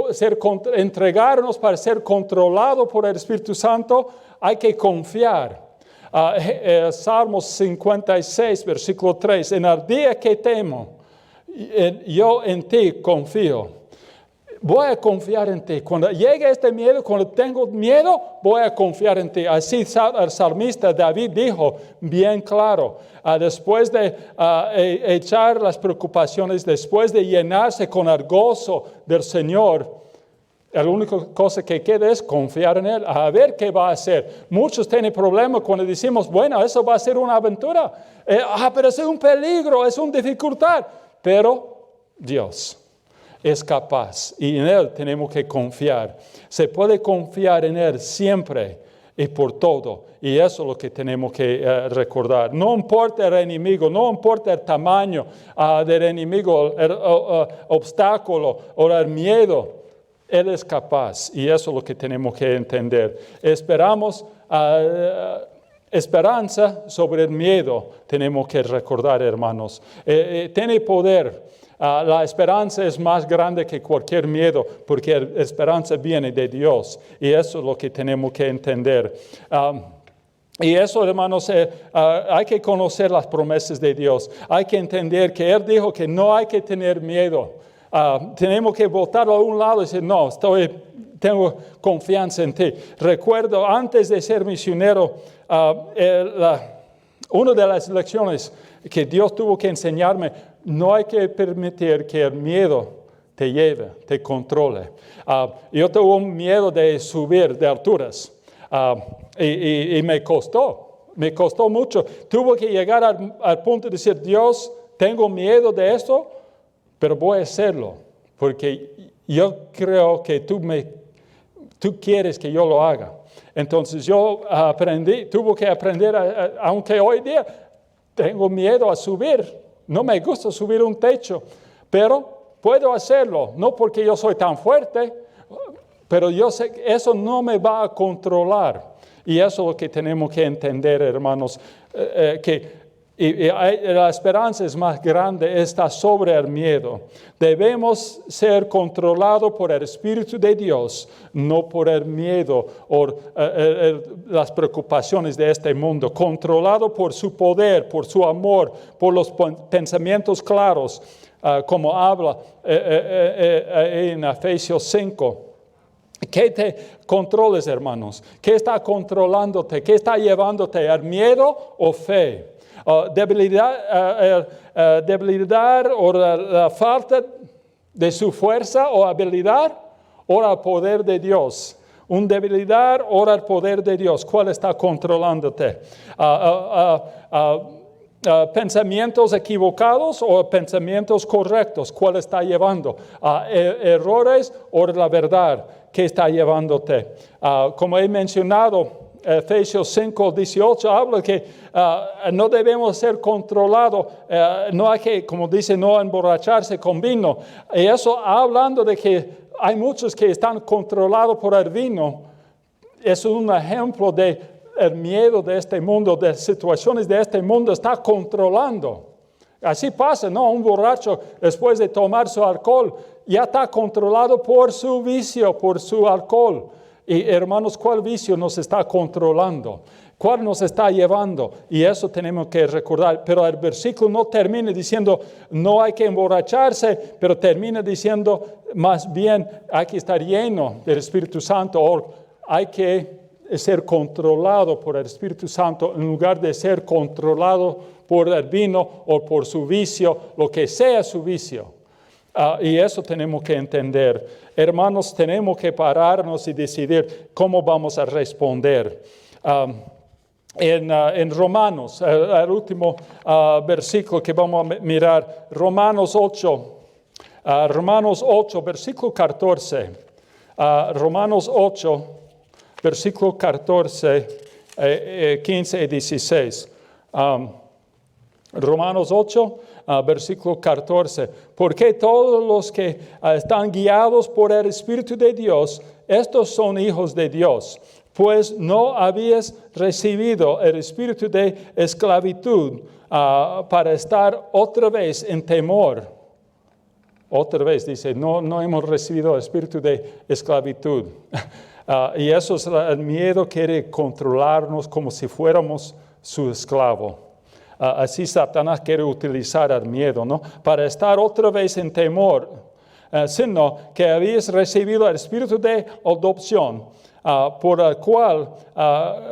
entregarnos para ser controlado por el Espíritu Santo, hay que confiar. Salmos 56, versículo 3, en el día que temo, yo en ti confío. Voy a confiar en ti. Cuando llegue este miedo, cuando tengo miedo, voy a confiar en ti. Así el salmista David dijo bien claro. Después de echar las preocupaciones, después de llenarse con el gozo del Señor, la única cosa que queda es confiar en Él, a ver qué va a hacer. Muchos tienen problemas cuando decimos, bueno, eso va a ser una aventura. Pero es un peligro, es una dificultad. Pero Dios es capaz y en Él tenemos que confiar. Se puede confiar en Él siempre y por todo. Y eso es lo que tenemos que recordar. No importa el enemigo, no importa el tamaño del enemigo, el obstáculo o el miedo. Él es capaz y eso es lo que tenemos que entender. Esperanza sobre el miedo tenemos que recordar, hermanos. Tiene poder. La esperanza es más grande que cualquier miedo porque la esperanza viene de Dios y eso es lo que tenemos que entender. Y eso, hermanos, hay que conocer las promesas de Dios. Hay que entender que Él dijo que no hay que tener miedo. Tenemos que botarlo a un lado y decir, no, tengo confianza en ti. Recuerdo, antes de ser misionero, una de las lecciones que Dios tuvo que enseñarme, no hay que permitir que el miedo te lleve, te controle. Yo tuve un miedo de subir de alturas y me costó mucho. Tuve que llegar al punto de decir, Dios, tengo miedo de esto, pero voy a hacerlo, porque yo creo que tú quieres que yo lo haga. Entonces yo tuve que aprender, aunque hoy día tengo miedo a subir. No me gusta subir un techo, pero puedo hacerlo. No porque yo soy tan fuerte, pero yo sé que eso no me va a controlar. Y eso es lo que tenemos que entender, hermanos, la esperanza es más grande, está sobre el miedo. Debemos ser controlados por el Espíritu de Dios, no por el miedo o las preocupaciones de este mundo. Controlado por su poder, por su amor, por los pensamientos claros, como habla en Efesios 5. ¿Qué te controles, hermanos? ¿Qué está controlándote? ¿Qué está llevándote? ¿El miedo o fe? Debilidad o la falta de su fuerza o habilidad o el poder de Dios. Una debilidad o el poder de Dios. ¿Cuál está controlándote? Pensamientos equivocados o pensamientos correctos. ¿Cuál está llevando? Errores o la verdad. ¿Qué está llevándote? Como he mencionado, Efesios 5, 18 habla que no debemos ser controlados, no hay que, como dice, no emborracharse con vino. Y eso hablando de que hay muchos que están controlados por el vino. Es un ejemplo de el miedo de este mundo, de situaciones de este mundo, está controlando. Así pasa, ¿no? Un borracho, después de tomar su alcohol, ya está controlado por su vicio, por su alcohol. Y hermanos, ¿cuál vicio nos está controlando? ¿Cuál nos está llevando? Y eso tenemos que recordar. Pero el versículo no termina diciendo, no hay que emborracharse, pero termina diciendo, más bien, hay que estar lleno del Espíritu Santo, o hay que ser controlado por el Espíritu Santo en lugar de ser controlado por el vino o por su vicio, lo que sea su vicio. Y eso tenemos que entender. Hermanos, tenemos que pararnos y decidir cómo vamos a responder. En Romanos, el último versículo que vamos a mirar, Romanos 8, versículo 14. Romanos 8, versículo 14, 15 y 16. Romanos 8, versículo 14. Porque todos los que están guiados por el Espíritu de Dios, estos son hijos de Dios. Pues no habías recibido el espíritu de esclavitud para estar otra vez en temor. Otra vez dice, no hemos recibido el espíritu de esclavitud. Y eso es el miedo, quiere controlarnos como si fuéramos su esclavo. Así Satanás quiere utilizar el miedo, ¿no? Para estar otra vez en temor, sino que habéis recibido el espíritu de adopción, por el cual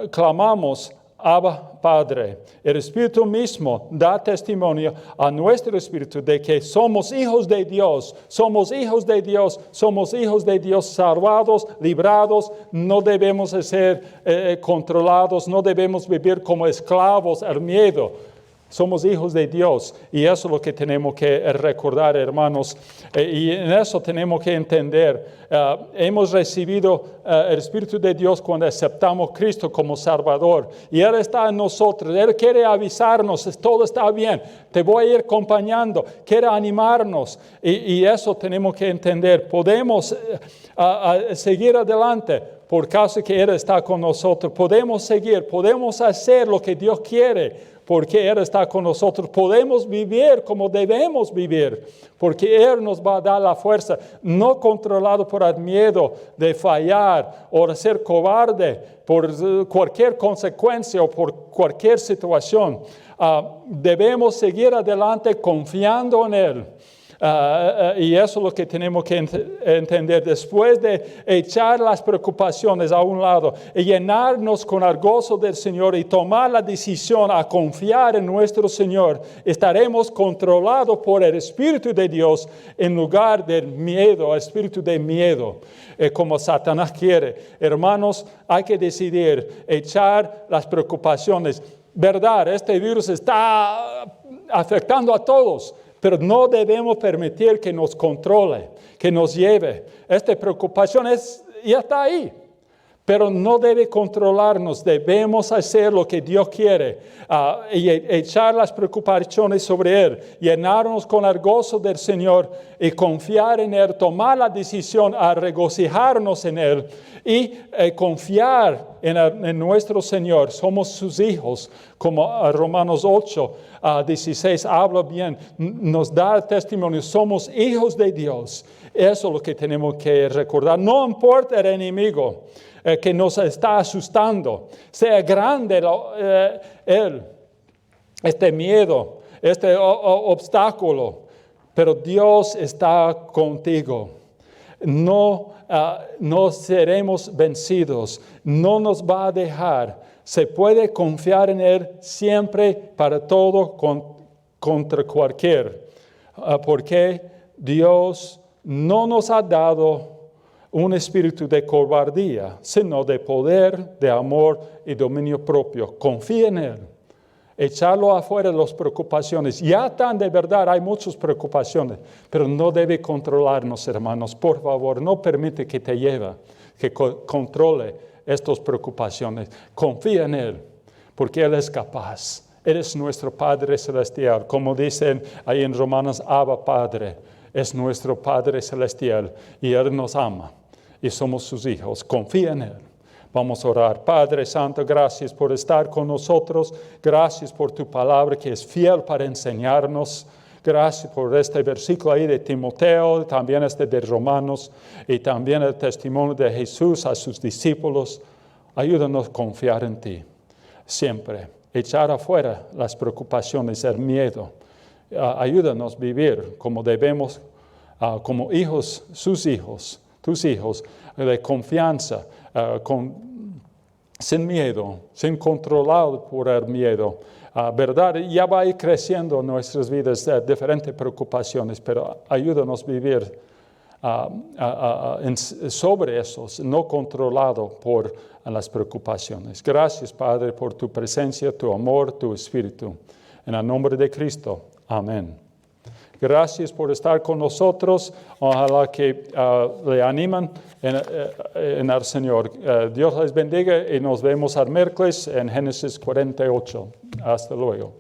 clamamos, Abba, Padre. El Espíritu mismo da testimonio a nuestro espíritu de que somos hijos de Dios, somos hijos de Dios, somos hijos de Dios, salvados, librados. No debemos ser controlados, no debemos vivir como esclavos al miedo. Somos hijos de Dios y eso es lo que tenemos que recordar, hermanos. Y en eso tenemos que entender. Hemos recibido el Espíritu de Dios cuando aceptamos a Cristo como Salvador. Y Él está en nosotros. Él quiere avisarnos, todo está bien. Te voy a ir acompañando. Quiere animarnos. Y eso tenemos que entender. Podemos seguir adelante por causa que Él está con nosotros. Podemos seguir, podemos hacer lo que Dios quiere. Porque Él está con nosotros, podemos vivir como debemos vivir, porque Él nos va a dar la fuerza, no controlado por el miedo de fallar o de ser cobarde por cualquier consecuencia o por cualquier situación. Debemos seguir adelante confiando en Él. Y eso es lo que tenemos que entender. Después de echar las preocupaciones a un lado y llenarnos con el gozo del Señor y tomar la decisión a confiar en nuestro Señor, estaremos controlados por el Espíritu de Dios en lugar del miedo, el espíritu de miedo, como Satanás quiere. Hermanos, hay que decidir echar las preocupaciones. Verdad, este virus está afectando a todos. Pero no debemos permitir que nos controle, que nos lleve. Esta preocupación ya está ahí. pero no debe controlarnos. Debemos hacer lo que Dios quiere y echar las preocupaciones sobre Él, llenarnos con el gozo del Señor y confiar en Él, tomar la decisión a regocijarnos en Él y confiar en nuestro Señor. Somos sus hijos, como Romanos 8, 16 habla bien, nos da el testimonio, somos hijos de Dios. Eso es lo que tenemos que recordar. No importa el enemigo que nos está asustando, sea grande este miedo, este obstáculo, pero Dios está contigo. No seremos vencidos, no nos va a dejar. Se puede confiar en Él siempre, para todo, contra cualquier. Porque Dios no nos ha dado un espíritu de cobardía, sino de poder, de amor y dominio propio. Confía en Él. Echarlo afuera de las preocupaciones. Ya están, de verdad, hay muchas preocupaciones, pero no debe controlarnos, hermanos. Por favor, no permite que te lleve, que controle estas preocupaciones. Confía en Él, porque Él es capaz. Él es nuestro Padre Celestial. Como dicen ahí en Romanos, Abba Padre, es nuestro Padre Celestial y Él nos ama y somos sus hijos. Confía en Él. Vamos a orar. Padre Santo, gracias por estar con nosotros. Gracias por tu palabra que es fiel para enseñarnos. Gracias por este versículo ahí de Timoteo, también este de Romanos y también el testimonio de Jesús a sus discípulos. Ayúdanos a confiar en ti siempre. Echar afuera las preocupaciones, el miedo. Ayúdanos a vivir como debemos, como hijos, sus hijos, tus hijos, de confianza, sin miedo, sin controlado por el miedo. ¿Verdad? Ya va a ir creciendo en nuestras vidas diferentes preocupaciones, pero ayúdanos a vivir sobre esos, no controlado por las preocupaciones. Gracias, Padre, por tu presencia, tu amor, tu espíritu. En el nombre de Cristo. Amén. Gracias por estar con nosotros. Ojalá que le animan en el Señor. Dios les bendiga y nos vemos el miércoles en Génesis 48. Hasta luego.